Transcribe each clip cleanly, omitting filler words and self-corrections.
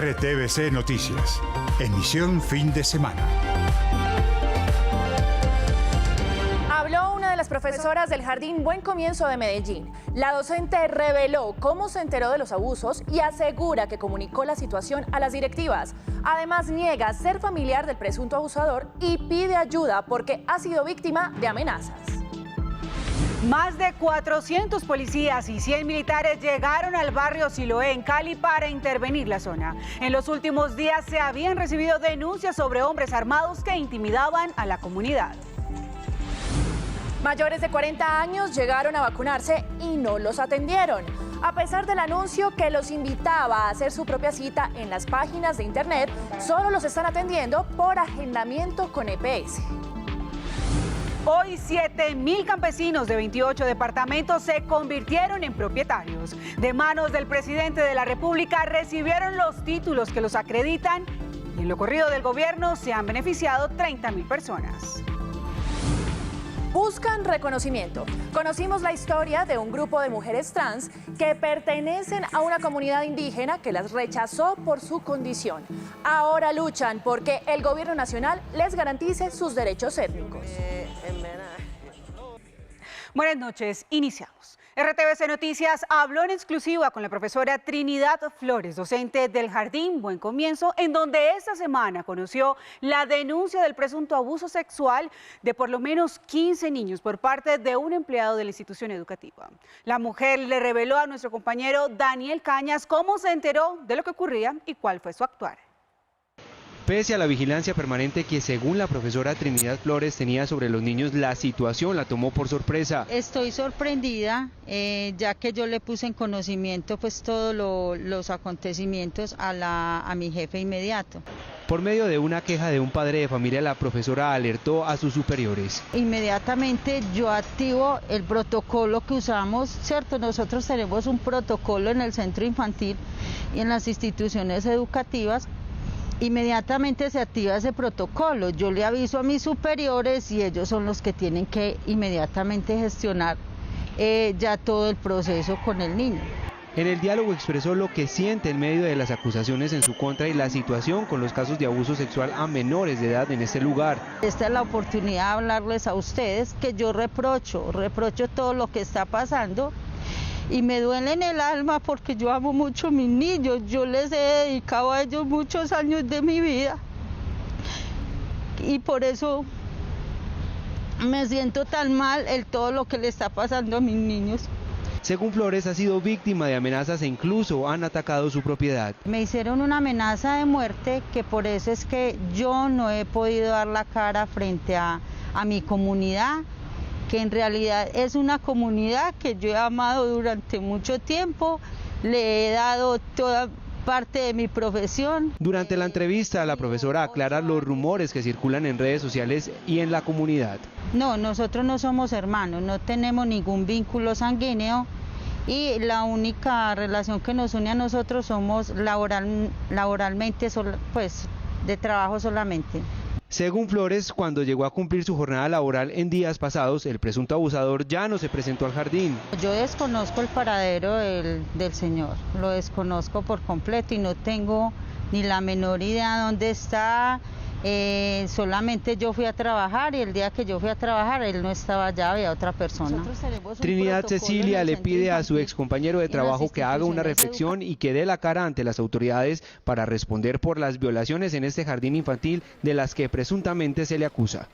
RTVC Noticias, emisión fin de semana. Habló una de las profesoras del Jardín Buen Comienzo de Medellín. La docente reveló cómo se enteró de los abusos y asegura que comunicó la situación a las directivas. Además, niega ser familiar del presunto abusador y pide ayuda porque ha sido víctima de amenazas. Más de 400 policías y 100 militares llegaron al barrio Siloé en Cali para intervenir la zona. En los últimos días se habían recibido denuncias sobre hombres armados que intimidaban a la comunidad. Mayores de 40 años llegaron a vacunarse y no los atendieron. A pesar del anuncio que los invitaba a hacer su propia cita en las páginas de internet, solo los están atendiendo por agendamiento con EPS. Hoy 7.000 campesinos de 28 departamentos se convirtieron en propietarios. De manos del presidente de la República recibieron los títulos que los acreditan y en lo corrido del gobierno se han beneficiado 30.000 personas. Buscan reconocimiento. Conocimos la historia de un grupo de mujeres trans que pertenecen a una comunidad indígena que las rechazó por su condición. Ahora luchan porque el gobierno nacional les garantice sus derechos étnicos. Buenas noches, iniciamos. RTVC Noticias habló en exclusiva con la profesora Trinidad Flores, docente del Jardín Buen Comienzo, en donde esta semana conoció la denuncia del presunto abuso sexual de por lo menos 15 niños por parte de un empleado de la institución educativa. La mujer le reveló a nuestro compañero Daniel Cañas cómo se enteró de lo que ocurría y cuál fue su actuar. Pese a la vigilancia permanente que según la profesora Trinidad Flores tenía sobre los niños, la situación la tomó por sorpresa. Estoy sorprendida ya que yo le puse en conocimiento pues todos los acontecimientos a mi jefe inmediato. Por medio de una queja de un padre de familia, la profesora alertó a sus superiores. Inmediatamente yo activo el protocolo que usamos, ¿cierto? Nosotros tenemos un protocolo en el centro infantil y en las instituciones educativas. Inmediatamente se activa ese protocolo, yo le aviso a mis superiores y ellos son los que tienen que inmediatamente gestionar ya todo el proceso con el niño. En el diálogo expresó lo que siente en medio de las acusaciones en su contra y la situación con los casos de abuso sexual a menores de edad en este lugar. Esta es la oportunidad de hablarles a ustedes que yo reprocho todo lo que está pasando. Y me duele en el alma porque yo amo mucho a mis niños, yo les he dedicado a ellos muchos años de mi vida y por eso me siento tan mal en todo lo que le está pasando a mis niños. Según Flores, ha sido víctima de amenazas e incluso han atacado su propiedad. Me hicieron una amenaza de muerte que por eso es que yo no he podido dar la cara frente a mi comunidad, que en realidad es una comunidad que yo he amado durante mucho tiempo, le he dado toda parte de mi profesión. Durante la entrevista, la profesora aclara los rumores que circulan en redes sociales y en la comunidad. No, nosotros no somos hermanos, no tenemos ningún vínculo sanguíneo y la única relación que nos une a nosotros somos laboralmente, pues de trabajo solamente. Según Flores, cuando llegó a cumplir su jornada laboral en días pasados, el presunto abusador ya no se presentó al jardín. Yo desconozco el paradero del señor, lo desconozco por completo y no tengo ni la menor idea dónde está. Solamente yo fui a trabajar y el día que yo fui a trabajar él no estaba allá, había otra persona. Trinidad Cecilia le pide a su excompañero de trabajo que haga una reflexión y que dé la cara ante las autoridades para responder por las violaciones en este jardín infantil de las que presuntamente se le acusa.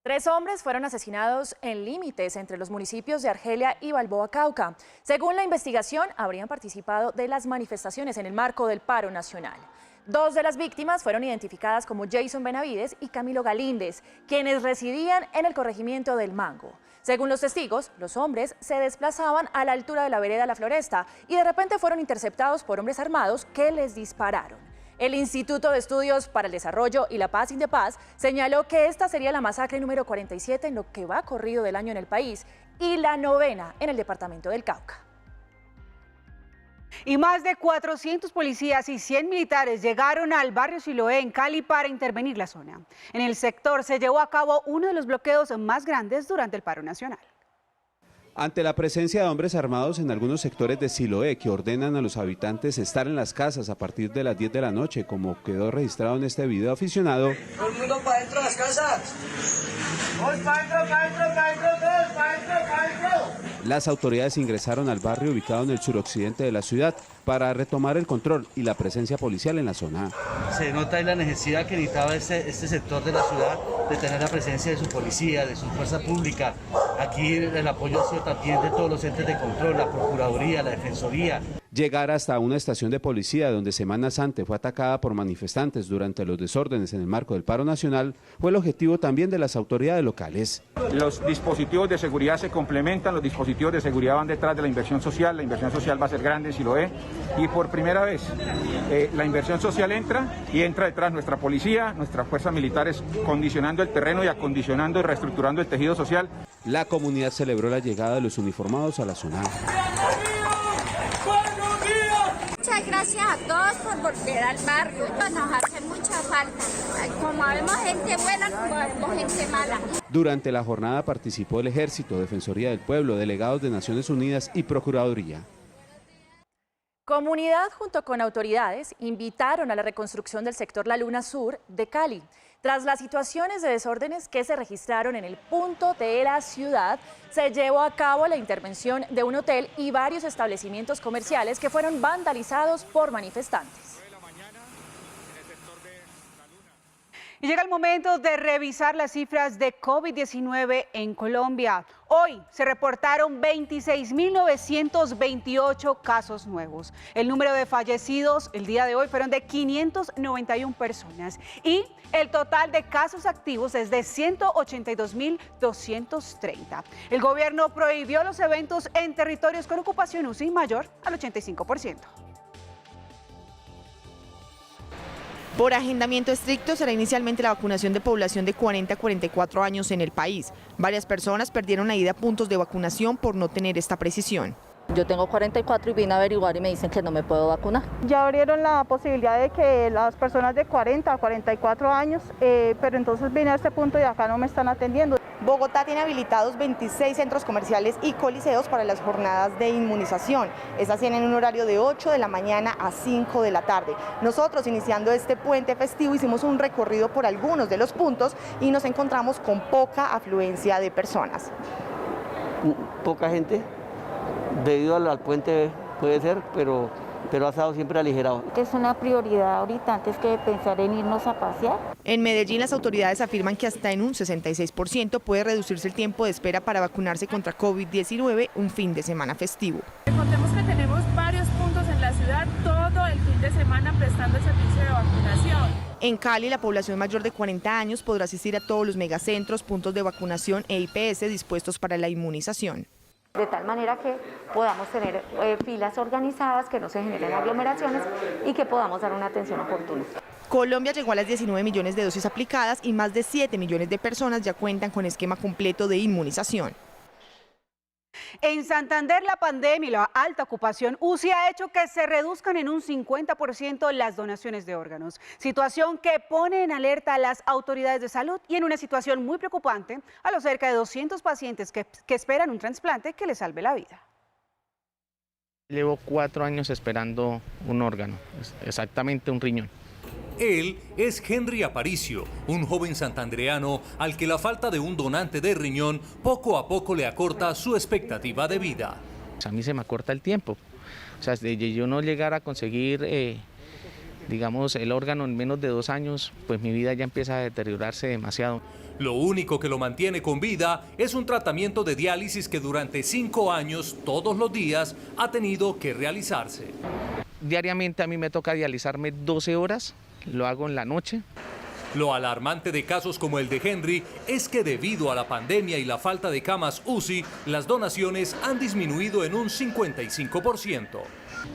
3 hombres fueron asesinados en límites entre los municipios de Argelia y Balboa, Cauca. Según la investigación, habrían participado de las manifestaciones en el marco del paro nacional. 2 de las víctimas fueron identificadas como Jason Benavides y Camilo Galíndez, quienes residían en el corregimiento del Mango. Según los testigos, los hombres se desplazaban a la altura de la vereda La Floresta y de repente fueron interceptados por hombres armados que les dispararon. El Instituto de Estudios para el Desarrollo y la Paz Indepaz señaló que esta sería la masacre número 47 en lo que va corrido del año en el país y la 9ª en el departamento del Cauca. Y más de 400 policías y 100 militares llegaron al barrio Siloé en Cali para intervenir la zona. En el sector se llevó a cabo uno de los bloqueos más grandes durante el paro nacional. Ante la presencia de hombres armados en algunos sectores de Siloé que ordenan a los habitantes estar en las casas a partir de las 10 de la noche, como quedó registrado en este video aficionado. Todo el mundo para dentro de las casas. Todos para dentro, para dentro, para dentro, todos para dentro, para dentro. Las autoridades ingresaron al barrio ubicado en el suroccidente de la ciudad para retomar el control y la presencia policial en la zona. Se nota ahí la necesidad que necesitaba este sector de la ciudad de tener la presencia de su policía, de su fuerza pública. Aquí el apoyo ha sido también de todos los entes de control, la Procuraduría, la Defensoría. Llegar hasta una estación de policía donde semanas antes fue atacada por manifestantes durante los desórdenes en el marco del paro nacional fue el objetivo también de las autoridades locales. Los dispositivos de seguridad se complementan, los dispositivos de seguridad van detrás de la inversión social va a ser grande si lo ve, y por primera vez la inversión social entra detrás nuestra policía, nuestras fuerzas militares condicionando el terreno y acondicionando y reestructurando el tejido social. La comunidad celebró la llegada de los uniformados a la zona. Muchas gracias a todos por volver al barrio. Nos hace mucha falta. Como vemos gente buena, como vemos gente mala. Durante la jornada participó el Ejército, Defensoría del Pueblo, delegados de Naciones Unidas y Procuraduría. Comunidad junto con autoridades invitaron a la reconstrucción del sector La Luna Sur de Cali. Tras las situaciones de desórdenes que se registraron en el punto de la ciudad, se llevó a cabo la intervención de un hotel y varios establecimientos comerciales que fueron vandalizados por manifestantes. Y llega el momento de revisar las cifras de COVID-19 en Colombia. Hoy se reportaron 26.928 casos nuevos. El número de fallecidos el día de hoy fueron de 591 personas y el total de casos activos es de 182.230. El gobierno prohibió los eventos en territorios con ocupación UCI mayor al 85%. Por agendamiento estricto será inicialmente la vacunación de población de 40 a 44 años en el país. Varias personas perdieron la ida a puntos de vacunación por no tener esta precisión. Yo tengo 44 y vine a averiguar y me dicen que no me puedo vacunar. Ya abrieron la posibilidad de que las personas de 40 a 44 años, pero entonces vine a este punto y acá no me están atendiendo. Bogotá tiene habilitados 26 centros comerciales y coliseos para las jornadas de inmunización. Estas tienen un horario de 8 de la mañana a 5 de la tarde. Nosotros, iniciando este puente festivo, hicimos un recorrido por algunos de los puntos y nos encontramos con poca afluencia de personas. Poca gente, debido al puente puede ser, pero ha estado siempre aligerado. Es una prioridad ahorita antes que pensar en irnos a pasear. En Medellín las autoridades afirman que hasta en un 66% puede reducirse el tiempo de espera para vacunarse contra COVID-19 un fin de semana festivo. Contemos que tenemos varios puntos en la ciudad todo el fin de semana prestando el servicio de vacunación. En Cali, la población mayor de 40 años podrá asistir a todos los megacentros, puntos de vacunación e IPS dispuestos para la inmunización. De tal manera que podamos tener filas organizadas, que no se generen aglomeraciones y que podamos dar una atención oportuna. Colombia llegó a las 19 millones de dosis aplicadas y más de 7 millones de personas ya cuentan con esquema completo de inmunización. En Santander, la pandemia y la alta ocupación UCI ha hecho que se reduzcan en un 50% las donaciones de órganos, situación que pone en alerta a las autoridades de salud y en una situación muy preocupante a los cerca de 200 pacientes que esperan un trasplante que les salve la vida. Llevo 4 años esperando un órgano, exactamente un riñón. Él es Henry Aparicio, un joven santandreano al que la falta de un donante de riñón poco a poco le acorta su expectativa de vida. A mí se me acorta el tiempo, o sea, de yo no llegar a conseguir, digamos, el órgano en menos de 2 años, pues mi vida ya empieza a deteriorarse demasiado. Lo único que lo mantiene con vida es un tratamiento de diálisis que durante 5 años, todos los días, ha tenido que realizarse. Diariamente a mí me toca dializarme 12 horas. Lo hago en la noche. Lo alarmante de casos como el de Henry es que debido a la pandemia y la falta de camas UCI, las donaciones han disminuido en un 55%.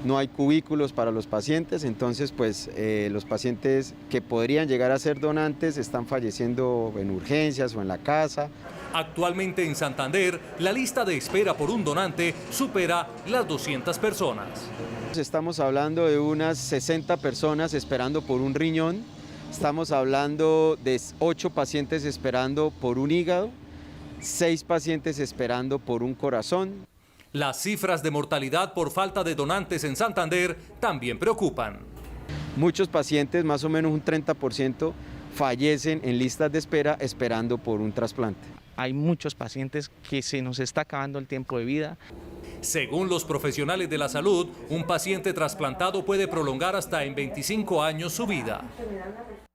No hay cubículos para los pacientes, entonces pues los pacientes que podrían llegar a ser donantes están falleciendo en urgencias o en la casa. Actualmente en Santander, la lista de espera por un donante supera las 200 personas. Estamos hablando de unas 60 personas esperando por un riñón, estamos hablando de 8 pacientes esperando por un hígado 6 pacientes esperando por un corazón. Las cifras de mortalidad por falta de donantes en Santander también preocupan. Muchos pacientes, más o menos un 30%, fallecen en listas de espera esperando por un trasplante. Hay muchos pacientes que se nos está acabando el tiempo de vida. Según los profesionales de la salud, un paciente trasplantado puede prolongar hasta en 25 años su vida.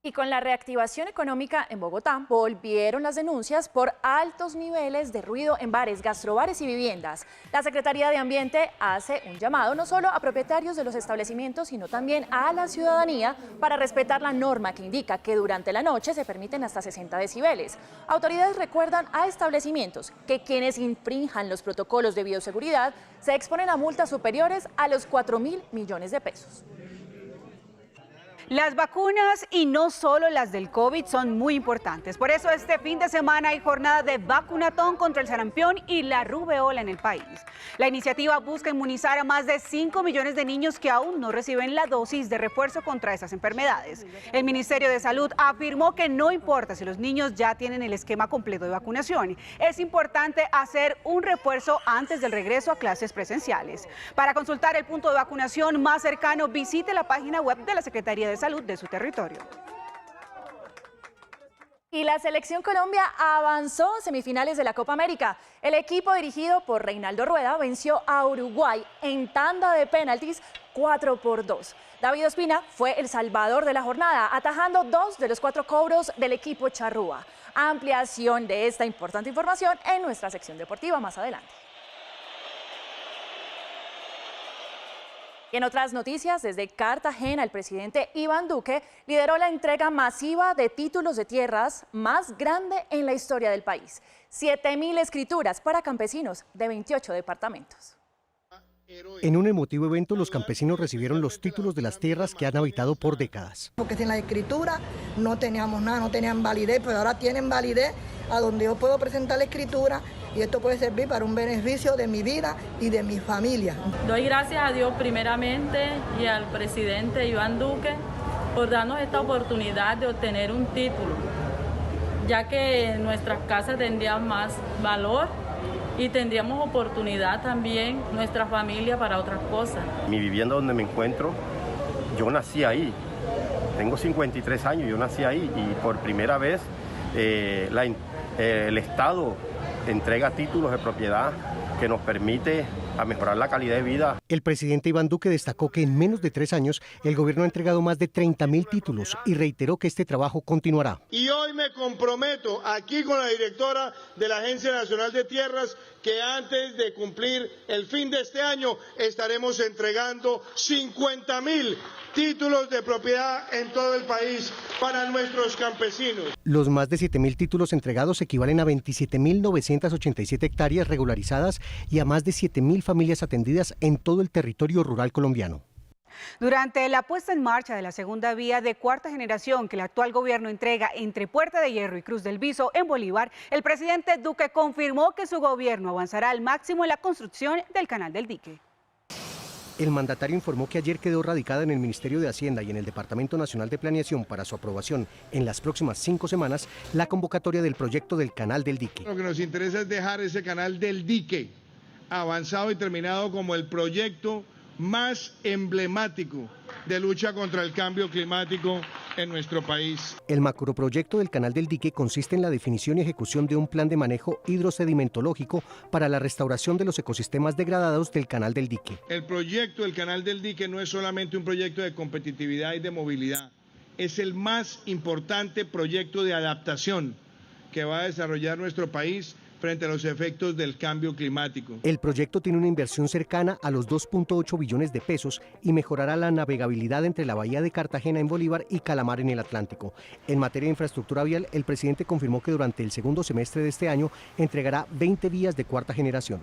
Y con la reactivación económica en Bogotá, volvieron las denuncias por altos niveles de ruido en bares, gastrobares y viviendas. La Secretaría de Ambiente hace un llamado no solo a propietarios de los establecimientos, sino también a la ciudadanía para respetar la norma que indica que durante la noche se permiten hasta 60 decibeles. Autoridades recuerdan a establecimientos que quienes infrinjan los protocolos de bioseguridad se exponen a multas superiores a los 4.000 millones de pesos. Las vacunas, y no solo las del COVID, son muy importantes. Por eso este fin de semana hay jornada de vacunatón contra el sarampión y la rubeola en el país. La iniciativa busca inmunizar a más de 5 millones de niños que aún no reciben la dosis de refuerzo contra esas enfermedades. El Ministerio de Salud afirmó que no importa si los niños ya tienen el esquema completo de vacunación. Es importante hacer un refuerzo antes del regreso a clases presenciales. Para consultar el punto de vacunación más cercano, visite la página web de la Secretaría de Salud de su territorio. Y la Selección Colombia avanzó a semifinales de la Copa América. El equipo dirigido por Reinaldo Rueda venció a Uruguay en tanda de penaltis 4-2. David Ospina fue el salvador de la jornada, atajando 2 de los 4 cobros del equipo charrúa. Ampliación de esta importante información en nuestra sección deportiva más adelante. Y en otras noticias, desde Cartagena, el presidente Iván Duque lideró la entrega masiva de títulos de tierras más grande en la historia del país. 7.000 escrituras para campesinos de 28 departamentos. En un emotivo evento, los campesinos recibieron los títulos de las tierras que han habitado por décadas. Porque sin la escritura no teníamos nada, no tenían validez, pero ahora tienen validez a donde yo puedo presentar la escritura y esto puede servir para un beneficio de mi vida y de mi familia. Doy gracias a Dios primeramente y al presidente Iván Duque por darnos esta oportunidad de obtener un título, ya que nuestras casas tendrían más valor y tendríamos oportunidad también nuestra familia para otras cosas. Mi vivienda donde me encuentro, yo nací ahí, tengo 53 años, yo nací ahí y por primera vez el Estado entrega títulos de propiedad que nos permite a mejorar la calidad de vida. El presidente Iván Duque destacó que en menos de 3 años el gobierno ha entregado más de 30.000 títulos y reiteró que este trabajo continuará. Y hoy me comprometo aquí con la directora de la Agencia Nacional de Tierras que antes de cumplir el fin de este año estaremos entregando 50.000 títulos de propiedad en todo el país para nuestros campesinos. Los más de 7.000 títulos entregados equivalen a 27.987 hectáreas regularizadas y a más de 7.000 familias atendidas en todo el territorio rural colombiano. Durante la puesta en marcha de la segunda vía de cuarta generación que el actual gobierno entrega entre Puerta de Hierro y Cruz del Viso en Bolívar, el presidente Duque confirmó que su gobierno avanzará al máximo en la construcción del Canal del Dique. El mandatario informó que ayer quedó radicada en el Ministerio de Hacienda y en el Departamento Nacional de Planeación para su aprobación en las próximas 5 semanas la convocatoria del proyecto del Canal del Dique. Lo que nos interesa es dejar ese Canal del Dique avanzado y terminado como el proyecto más emblemático de lucha contra el cambio climático en nuestro país. El macroproyecto del Canal del Dique consiste en la definición y ejecución de un plan de manejo hidrosedimentológico para la restauración de los ecosistemas degradados del Canal del Dique. El proyecto del Canal del Dique no es solamente un proyecto de competitividad y de movilidad, es el más importante proyecto de adaptación que va a desarrollar nuestro país frente a los efectos del cambio climático. El proyecto tiene una inversión cercana a los 2.8 billones de pesos y mejorará la navegabilidad entre la bahía de Cartagena en Bolívar y Calamar en el Atlántico. En materia de infraestructura vial, el presidente confirmó que durante el segundo semestre de este año entregará 20 vías de cuarta generación.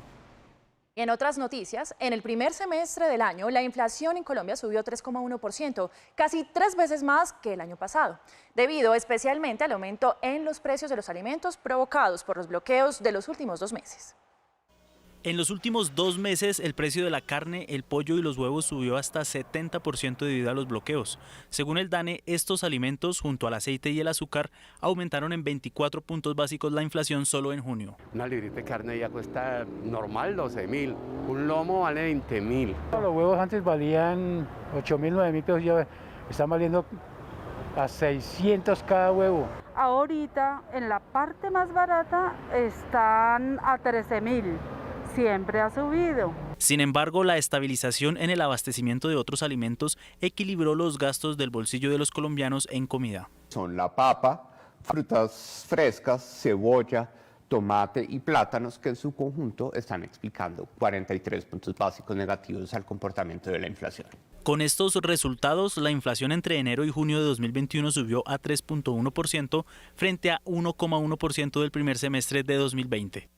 Y en otras noticias, en el primer semestre del año, la inflación en Colombia subió 3,1%, casi 3 veces más que el año pasado, debido especialmente al aumento en los precios de los alimentos provocados por los bloqueos de los últimos 2 meses. En los últimos 2 meses, el precio de la carne, el pollo y los huevos subió hasta 70% debido a los bloqueos. Según el DANE, estos alimentos, junto al aceite y el azúcar, aumentaron en 24 puntos básicos la inflación solo en junio. Una librita de carne ya cuesta normal 12.000, un lomo vale 20.000. Los huevos antes valían 8.000, 9.000 pesos, ya están valiendo a 600 cada huevo. Ahorita en la parte más barata están a 13.000. Siempre ha subido. Sin embargo, la estabilización en el abastecimiento de otros alimentos equilibró los gastos del bolsillo de los colombianos en comida. Son la papa, frutas frescas, cebolla, tomate y plátanos, que en su conjunto están explicando 43 puntos básicos negativos al comportamiento de la inflación. Con estos resultados, la inflación entre enero y junio de 2021 subió a 3.1% frente a 1,1% del primer semestre de 2020.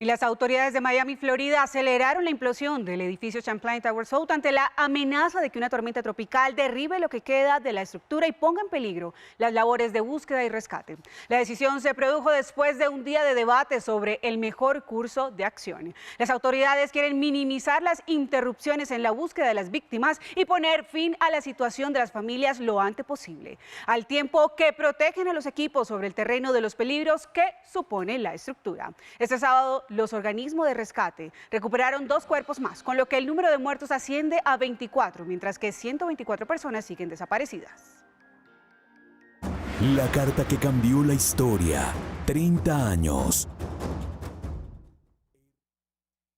Y las autoridades de Miami, Florida, aceleraron la implosión del edificio Champlain Tower South ante la amenaza de que una tormenta tropical derribe lo que queda de la estructura y ponga en peligro las labores de búsqueda y rescate. La decisión se produjo después de un día de debate sobre el mejor curso de acción. Las autoridades quieren minimizar las interrupciones en la búsqueda de las víctimas y poner fin a la situación de las familias lo antes posible, al tiempo que protegen a los equipos sobre el terreno de los peligros que supone la estructura. Este sábado, los organismos de rescate recuperaron 2 cuerpos más, con lo que el número de muertos asciende a 24, mientras que 124 personas siguen desaparecidas. La carta que cambió la historia. 30 años.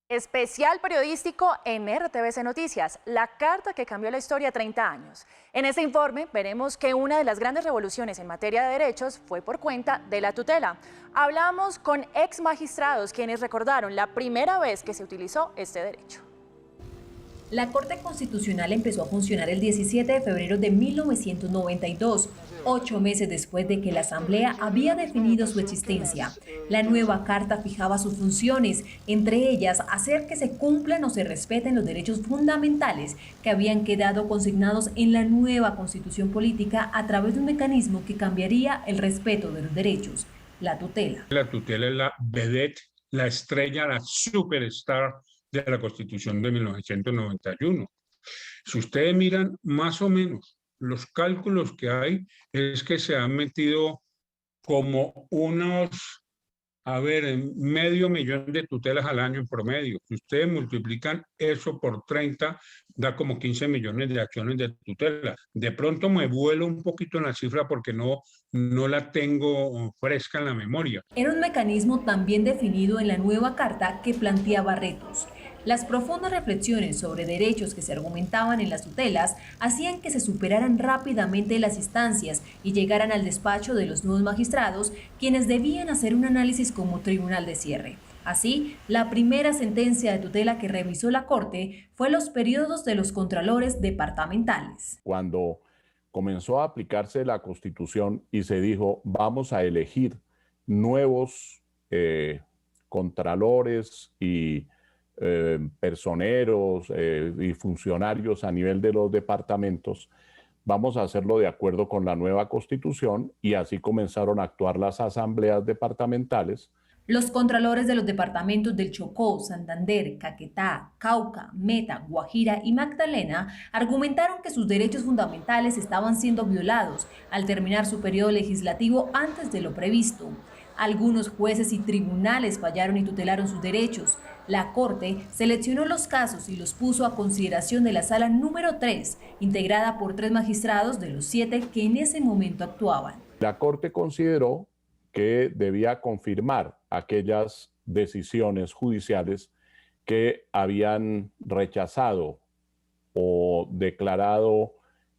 Especial periodístico en RTVC Noticias, la carta que cambió la historia 30 años. En este informe veremos que una de las grandes revoluciones en materia de derechos fue por cuenta de la tutela. Hablamos con ex magistrados quienes recordaron la primera vez que se utilizó este derecho. La Corte Constitucional empezó a funcionar el 17 de febrero de 1992, 8 meses después de que la Asamblea había definido su existencia. La nueva Carta fijaba sus funciones, entre ellas hacer que se cumplan o se respeten los derechos fundamentales que habían quedado consignados en la nueva Constitución Política a través de un mecanismo que cambiaría el respeto de los derechos, la tutela. La tutela es la vedette, la estrella, la superstar de la Constitución de 1991. Si ustedes miran más o menos los cálculos que hay, es que se han metido como unos, medio millón de tutelas al año en promedio. Si ustedes multiplican eso por 30, da como 15 millones de acciones de tutela. De pronto me vuelo un poquito en la cifra porque no la tengo fresca en la memoria. Era un mecanismo también definido en la nueva Carta que planteaba retos. Las profundas reflexiones sobre derechos que se argumentaban en las tutelas hacían que se superaran rápidamente las instancias y llegaran al despacho de los nuevos magistrados, quienes debían hacer un análisis como tribunal de cierre. Así, la primera sentencia de tutela que revisó la Corte fue los periodos de los contralores departamentales. Cuando comenzó a aplicarse la Constitución y se dijo, vamos a elegir nuevos contralores y personeros y funcionarios a nivel de los departamentos, vamos a hacerlo de acuerdo con la nueva Constitución, y así comenzaron a actuar las asambleas departamentales. Los contralores de los departamentos del Chocó, Santander, Caquetá, Cauca, Meta, Guajira y Magdalena argumentaron que sus derechos fundamentales estaban siendo violados al terminar su periodo legislativo antes de lo previsto. Algunos jueces y tribunales fallaron y tutelaron sus derechos. La Corte seleccionó los casos y los puso a consideración de la Sala número 3, integrada por 3 magistrados de los 7 que en ese momento actuaban. La Corte consideró que debía confirmar aquellas decisiones judiciales que habían rechazado o declarado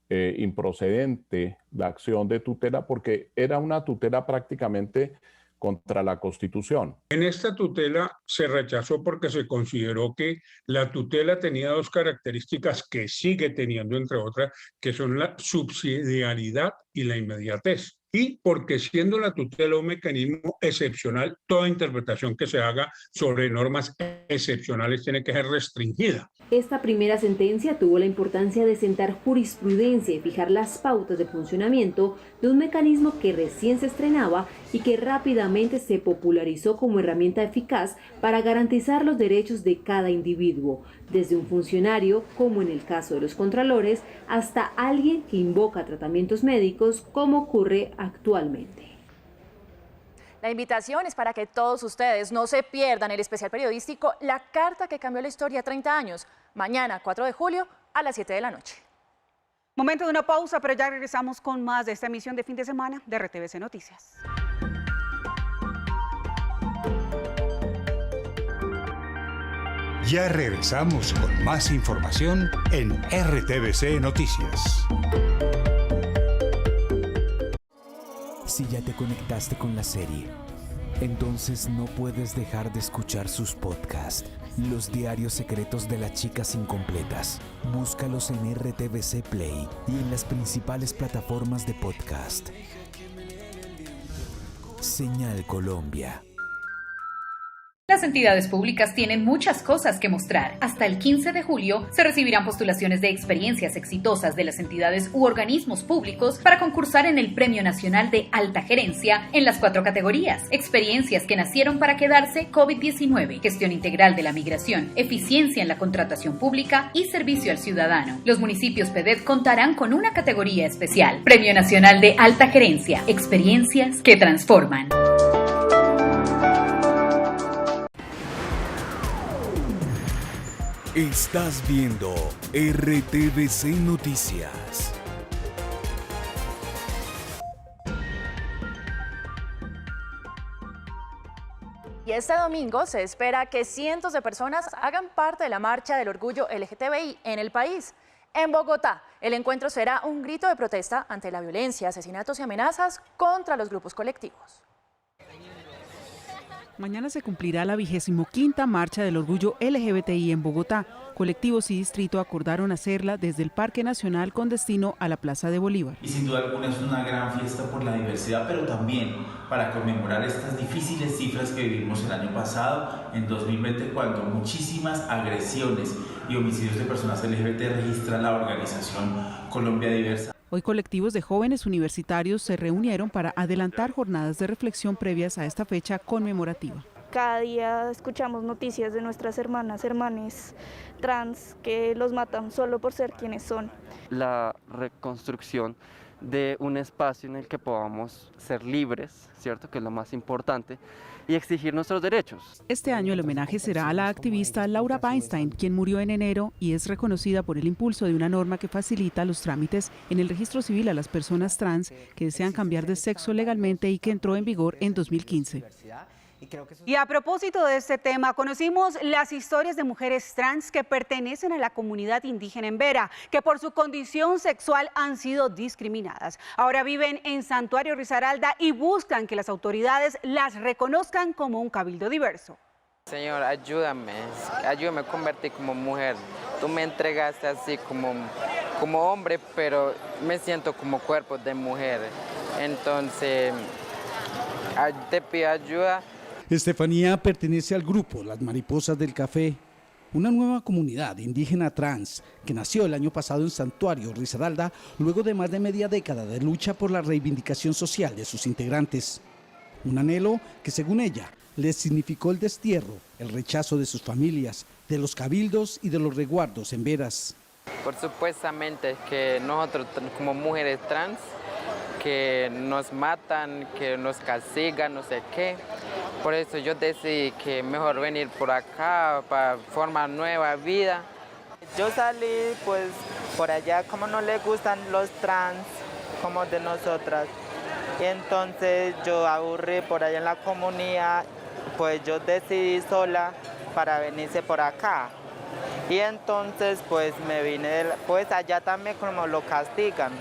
improcedente la acción de tutela, porque era una tutela prácticamente contra la Constitución. En esta tutela se rechazó porque se consideró que la tutela tenía 2 características que sigue teniendo, entre otras, que son la subsidiariedad y la inmediatez. Y porque siendo la tutela un mecanismo excepcional, toda interpretación que se haga sobre normas excepcionales tiene que ser restringida. Esta primera sentencia tuvo la importancia de sentar jurisprudencia y fijar las pautas de funcionamiento de un mecanismo que recién se estrenaba y que rápidamente se popularizó como herramienta eficaz para garantizar los derechos de cada individuo, desde un funcionario, como en el caso de los contralores, hasta alguien que invoca tratamientos médicos, como ocurre actualmente. La invitación es para que todos ustedes no se pierdan el especial periodístico La Carta que Cambió la Historia 30 años, mañana 4 de julio a las 7 de la noche. Momento de una pausa, pero ya regresamos con más de esta emisión de fin de semana de RTVC Noticias. Ya regresamos con más información en RTVC Noticias. Si ya te conectaste con la serie, entonces no puedes dejar de escuchar sus podcasts, Los Diarios Secretos de las Chicas Incompletas. Búscalos en RTVC Play y en las principales plataformas de podcast. Señal Colombia. Las entidades públicas tienen muchas cosas que mostrar. Hasta el 15 de julio se recibirán postulaciones de experiencias exitosas de las entidades u organismos públicos para concursar en el Premio Nacional de Alta Gerencia en las 4 categorías. Experiencias que nacieron para quedarse: COVID-19, gestión integral de la migración, eficiencia en la contratación pública y servicio al ciudadano. Los municipios PEDET contarán con una categoría especial: Premio Nacional de Alta Gerencia, experiencias que transforman. Estás viendo RTVC Noticias. Y este domingo se espera que cientos de personas hagan parte de la marcha del orgullo LGTBI en el país. En Bogotá, el encuentro será un grito de protesta ante la violencia, asesinatos y amenazas contra los grupos colectivos. Mañana se cumplirá la 25ª Marcha del Orgullo LGBTI en Bogotá. Colectivos y distrito acordaron hacerla desde el Parque Nacional con destino a la Plaza de Bolívar. Y sin duda alguna es una gran fiesta por la diversidad, pero también para conmemorar estas difíciles cifras que vivimos el año pasado, en 2020, cuando muchísimas agresiones y homicidios de personas LGBT registra la organización Colombia Diversa. Hoy colectivos de jóvenes universitarios se reunieron para adelantar jornadas de reflexión previas a esta fecha conmemorativa. Cada día escuchamos noticias de nuestras hermanes trans que los matan solo por ser quienes son. La reconstrucción de un espacio en el que podamos ser libres, ¿cierto? Que es lo más importante, y exigir nuestros derechos. Este año el homenaje será a la activista Laura Weinstein, quien murió en enero y es reconocida por el impulso de una norma que facilita los trámites en el registro civil a las personas trans que desean cambiar de sexo legalmente y que entró en vigor en 2015. Y a propósito de este tema, conocimos las historias de mujeres trans que pertenecen a la comunidad indígena en Vera, que por su condición sexual han sido discriminadas. Ahora viven en Santuario Risaralda y buscan que las autoridades las reconozcan como un cabildo diverso. Señor, ayúdame a convertir como mujer. Tú me entregaste así como hombre, pero me siento como cuerpo de mujer. Entonces, te pido ayuda. Estefanía pertenece al grupo Las Mariposas del Café, una nueva comunidad indígena trans que nació el año pasado en Santuario Risaralda luego de más de media década de lucha por la reivindicación social de sus integrantes. Un anhelo que, según ella, les significó el destierro, el rechazo de sus familias, de los cabildos y de los resguardos en veras. Por supuestamente que nosotros como mujeres trans, que nos matan, que nos castigan, no sé qué. Por eso yo decidí que mejor venir por acá para formar nueva vida. Yo salí pues por allá, como no le gustan los trans como de nosotras. Y entonces yo aburrí por allá en la comunidad, pues yo decidí sola para venirse por acá. Y entonces pues me vine, pues allá también como lo castigan.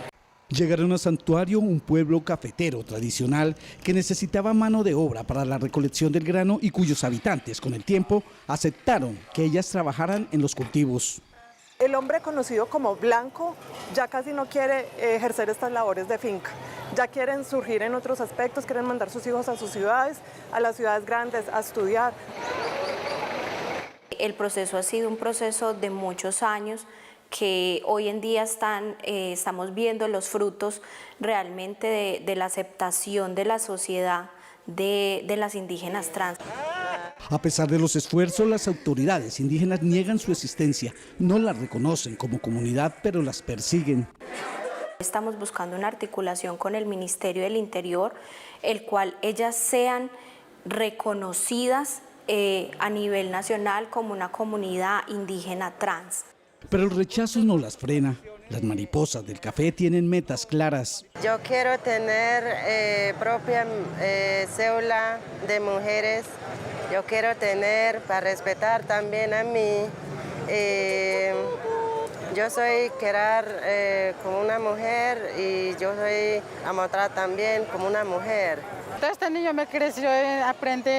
Llegaron a Santuario, un pueblo cafetero tradicional que necesitaba mano de obra para la recolección del grano y cuyos habitantes, con el tiempo, aceptaron que ellas trabajaran en los cultivos. El hombre conocido como blanco ya casi no quiere ejercer estas labores de finca. Ya quieren surgir en otros aspectos, quieren mandar sus hijos a sus ciudades, a las ciudades grandes, a estudiar. El proceso ha sido un proceso de muchos años que hoy en día estamos viendo los frutos realmente de la aceptación de la sociedad de las indígenas trans. A pesar de los esfuerzos, las autoridades indígenas niegan su existencia, no las reconocen como comunidad, pero las persiguen. Estamos buscando una articulación con el Ministerio del Interior, el cual ellas sean reconocidas a nivel nacional como una comunidad indígena trans. Pero el rechazo no las frena. Las mariposas del café tienen metas claras. Yo quiero tener propia cédula de mujeres. Yo quiero tener, para respetar también a mí, yo soy querer como una mujer y yo soy a mostrar también como una mujer. Este niño me creció,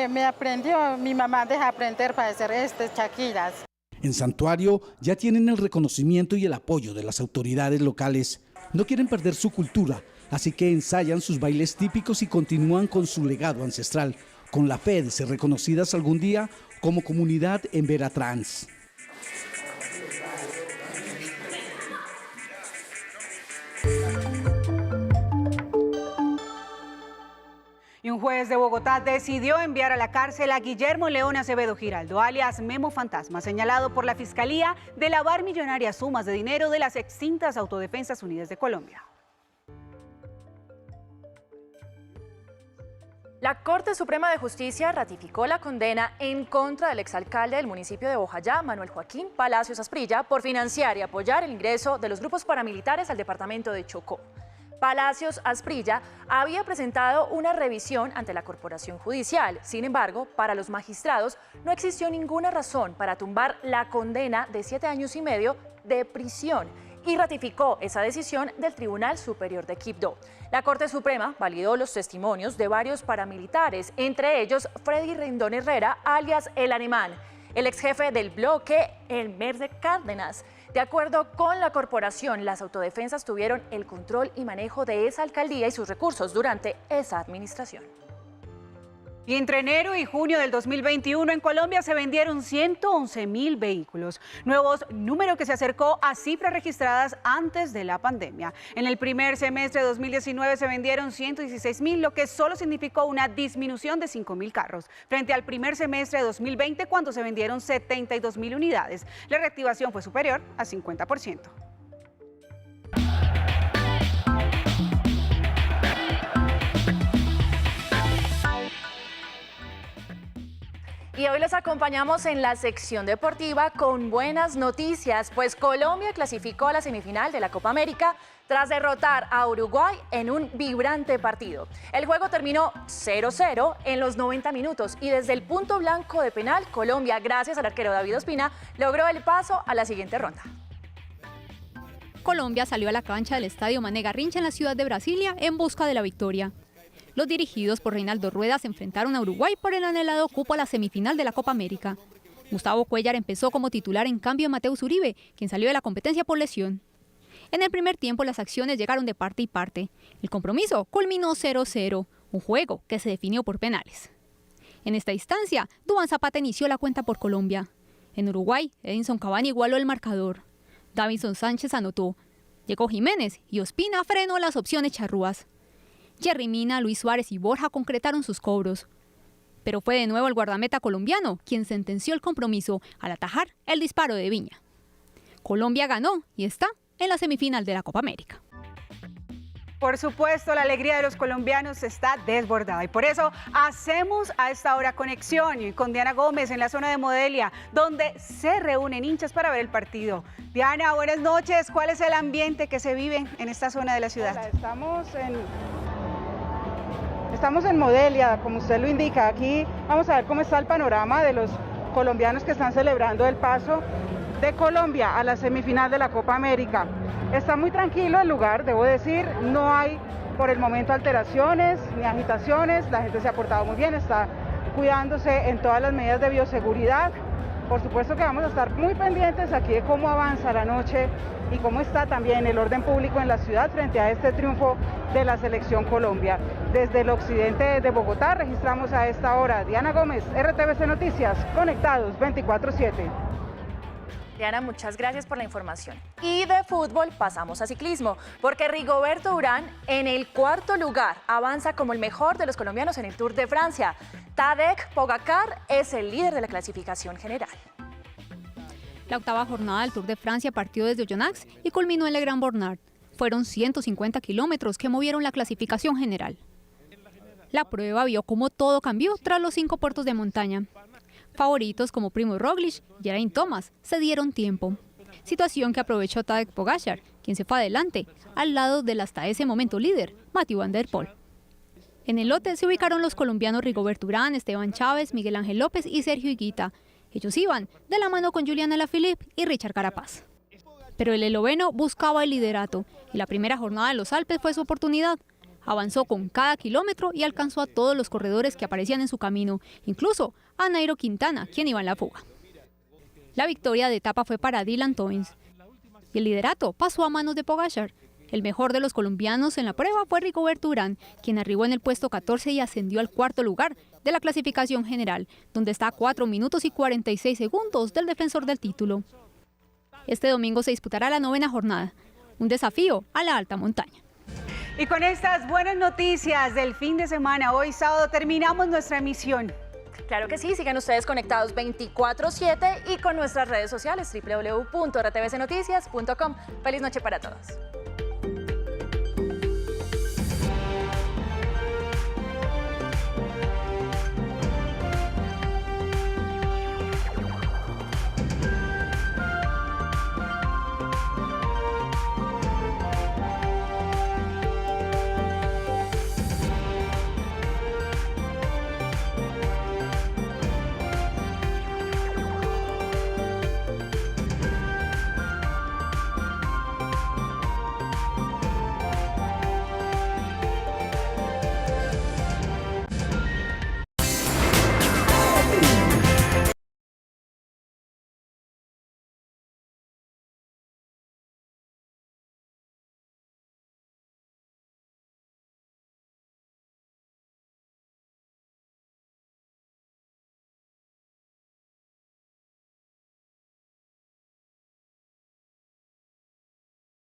me aprendió, mi mamá deja aprender para hacer estas chaquiras. En Santuario ya tienen el reconocimiento y el apoyo de las autoridades locales. No quieren perder su cultura, así que ensayan sus bailes típicos y continúan con su legado ancestral, con la fe de ser reconocidas algún día como comunidad embera trans. Y un juez de Bogotá decidió enviar a la cárcel a Guillermo León Acevedo Giraldo, alias Memo Fantasma, señalado por la Fiscalía de lavar millonarias sumas de dinero de las extintas Autodefensas Unidas de Colombia. La Corte Suprema de Justicia ratificó la condena en contra del exalcalde del municipio de Bojayá, Manuel Joaquín Palacios Asprilla, por financiar y apoyar el ingreso de los grupos paramilitares al departamento de Chocó. Palacios Asprilla había presentado una revisión ante la Corporación Judicial. Sin embargo, para los magistrados no existió ninguna razón para tumbar la condena de 7 años y medio de prisión y ratificó esa decisión del Tribunal Superior de Quibdó. La Corte Suprema validó los testimonios de varios paramilitares, entre ellos Freddy Rendón Herrera, alias El Alemán, el ex jefe del bloque, el Merce Cárdenas. De acuerdo con la corporación, las autodefensas tuvieron el control y manejo de esa alcaldía y sus recursos durante esa administración. Y entre enero y junio del 2021 en Colombia se vendieron 111.000 vehículos, número que se acercó a cifras registradas antes de la pandemia. En el primer semestre de 2019 se vendieron 116.000, lo que solo significó una disminución de 5.000 carros, frente al primer semestre de 2020 cuando se vendieron 72.000 unidades. La reactivación fue superior al 50%. Y hoy los acompañamos en la sección deportiva con buenas noticias, pues Colombia clasificó a la semifinal de la Copa América tras derrotar a Uruguay en un vibrante partido. El juego terminó 0-0 en los 90 minutos y desde el punto blanco de penal, Colombia, gracias al arquero David Ospina, logró el paso a la siguiente ronda. Colombia salió a la cancha del Estadio Mané Garrincha en la ciudad de Brasilia en busca de la victoria. Los dirigidos por Reinaldo Rueda se enfrentaron a Uruguay por el anhelado cupo a la semifinal de la Copa América. Gustavo Cuéllar empezó como titular en cambio de Mateus Uribe, quien salió de la competencia por lesión. En el primer tiempo las acciones llegaron de parte y parte. El compromiso culminó 0-0, un juego que se definió por penales. En esta instancia, Duván Zapata inició la cuenta por Colombia. En Uruguay, Edinson Cavani igualó el marcador. Davinson Sánchez anotó. Llegó Jiménez y Ospina frenó las opciones charrúas. Jerry Mina, Luis Suárez y Borja concretaron sus cobros. Pero fue de nuevo el guardameta colombiano quien sentenció el compromiso al atajar el disparo de Viña. Colombia ganó y está en la semifinal de la Copa América. Por supuesto, la alegría de los colombianos está desbordada y por eso hacemos a esta hora conexión con Diana Gómez en la zona de Modelia, donde se reúnen hinchas para ver el partido. Diana, buenas noches. ¿Cuál es el ambiente que se vive en esta zona de la ciudad? Hola, estamos en Modelia, como usted lo indica. Aquí vamos a ver cómo está el panorama de los colombianos que están celebrando el paso de Colombia a la semifinal de la Copa América. Está muy tranquilo el lugar, debo decir, no hay por el momento alteraciones ni agitaciones, la gente se ha portado muy bien, está cuidándose en todas las medidas de bioseguridad. Por supuesto que vamos a estar muy pendientes aquí de cómo avanza la noche y cómo está también el orden público en la ciudad frente a este triunfo de la Selección Colombia. Desde el occidente de Bogotá registramos a esta hora Diana Gómez, RTVC Noticias, conectados 24/7. Diana, muchas gracias por la información. Y de fútbol pasamos a ciclismo, porque Rigoberto Urán en el 4º lugar avanza como el mejor de los colombianos en el Tour de Francia. Tadej Pogacar es el líder de la clasificación general. La 8ª jornada del Tour de Francia partió desde Oyonnax y culminó en Le Grand Bernard. Fueron 150 kilómetros que movieron la clasificación general. La prueba vio cómo todo cambió tras los 5 puertos de montaña. Favoritos como Primož Roglič y Geraint Thomas se dieron tiempo. Situación que aprovechó Tadej Pogacar, quien se fue adelante, al lado del hasta ese momento líder, Mathieu van der Poel. En el lote se ubicaron los colombianos Rigoberto Urán, Esteban Chávez, Miguel Ángel López y Sergio Higuita. Ellos iban de la mano con Julian Alaphilippe y Richard Carapaz. Pero el esloveno buscaba el liderato y la primera jornada de los Alpes fue su oportunidad. Avanzó con cada kilómetro y alcanzó a todos los corredores que aparecían en su camino, incluso a Nairo Quintana, quien iba en la fuga. La victoria de etapa fue para Dylan Teuns y el liderato pasó a manos de Pogacar. El mejor de los colombianos en la prueba fue Rigoberto Urán, quien arribó en el puesto 14 y ascendió al 4º lugar de la clasificación general, donde está a 4 minutos y 46 segundos del defensor del título. Este domingo se disputará la 9ª jornada, un desafío a la alta montaña. Y con estas buenas noticias del fin de semana, hoy sábado terminamos nuestra emisión. Claro que sí, sigan ustedes conectados 24/7 y con nuestras redes sociales www.rtvcnoticias.com. Feliz noche para todos.